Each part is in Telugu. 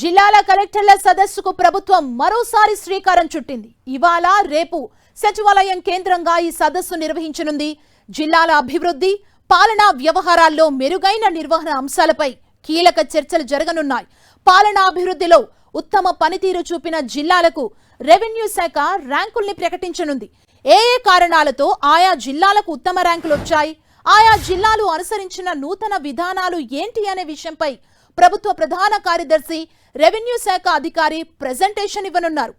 జిల్లాల కలెక్టర్ల సదస్సుకు ప్రభుత్వం మరోసారి శ్రీకారం చుట్టింది. ఇవాళ రేపు సచివాలయం కేంద్రంగా ఈ సదస్సు నిర్వహించనుంది. జిల్లాల అభివృద్ధి, పాలనా వ్యవహారాల్లో మెరుగైన నిర్వహణ అంశాలపై కీలక చర్చలు జరగనున్నాయి. పాలనా అభివృద్ధిలో ఉత్తమ పనితీరు చూపిన జిల్లాలకు రెవెన్యూ శాఖ ర్యాంకుల్ని ప్రకటించనుంది. ఏ కారణాలతో ఆయా జిల్లాలకు ఉత్తమ ర్యాంకులు వచ్చాయి, ఆయా జిల్లాలు అనుసరించిన నూతన విధానాలు ఏంటి అనే విషయంపై ప్రభుత్వ ప్రధాన కార్యదర్శి, రెవెన్యూ శాఖ అధికారి ప్రెజెంటేషన్ ఇవ్వనున్నారు.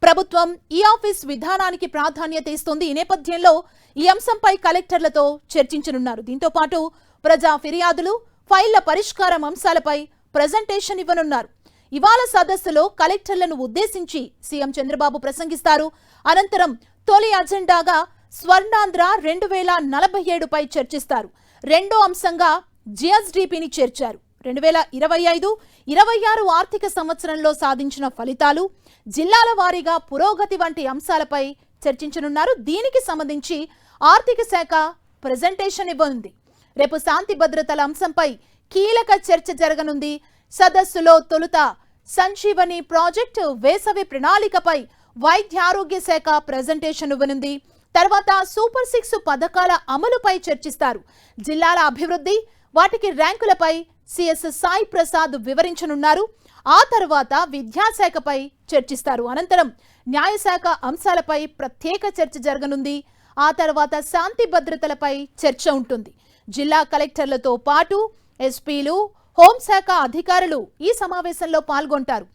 ప్రభుత్వం ఈ ఆఫీస్ విధానానికి ప్రాధాన్యత ఇస్తోంది. ఈ నేపథ్యంలో ఈ అంశంపై కలెక్టర్లతో చర్చించనున్నారు. దీంతో పాటు ప్రజా ఫిర్యాదులు, ఫైళ్ల పరిష్కారం అంశాలపై ప్రెజెంటేషన్ ఇవ్వనున్నారు. ఇవాళ సదస్సులో కలెక్టర్లను ఉద్దేశించి సీఎం చంద్రబాబు ప్రసంగిస్తారు. అనంతరం తొలి అజెండాగా స్వర్ణాంధ్ర 2047పై చర్చిస్తారు. రెండో అంశంగా జిఎస్డిపిని చేర్చారు. 2025-26 ఆర్థిక సంవత్సరంలో సాధించిన ఫలితాలు, జిల్లాల వారీగా పురోగతి వంటి అంశాలపై చర్చించనున్నారు. దీనికి సంబంధించి ఆర్థిక శాఖ ప్రెజెంటేషన్ ఇవ్వనుంది. రేపు శాంతి భద్రతల అంశంపై కీలక చర్చ జరగనుంది. సదస్సులో తొలుత సంజీవని ప్రాజెక్టు వేసవి ప్రణాళికపై వైద్యారోగ్య శాఖ ప్రెజెంటేషన్ ఇవ్వనుంది. తర్వాత సూపర్ 6 పథకాల అమలుపై చర్చిస్తారు. జిల్లాల అభివృద్ధి, వాటికి ర్యాంకులపై సిఎస్ సాయి ప్రసాద్ వివరించనున్నారు. ఆ తర్వాత విద్యాశాఖపై చర్చిస్తారు. అనంతరం న్యాయశాఖ అంశాలపై ప్రత్యేక చర్చ జరగనుంది. ఆ తర్వాత శాంతి భద్రతలపై చర్చ ఉంటుంది. జిల్లా కలెక్టర్లతో పాటు ఎస్పీలు, హోంశాఖ అధికారులు ఈ సమావేశంలో పాల్గొంటారు.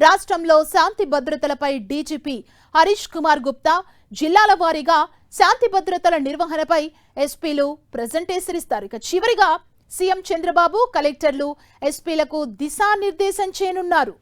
రాష్ట్రంలో శాంతి భద్రతలపై డీజీపీ హరీష్ కుమార్ గుప్తా జిల్లాల వారీగా శాంతి భద్రతల నిర్వహణపై ఎస్పీలు ప్రెజెంటేషన్ ఇస్తారు. ఇక చివరిగా సీఎం చంద్రబాబు కలెక్టర్లు, ఎస్పీలకు దిశానిర్దేశం చేయనున్నారు.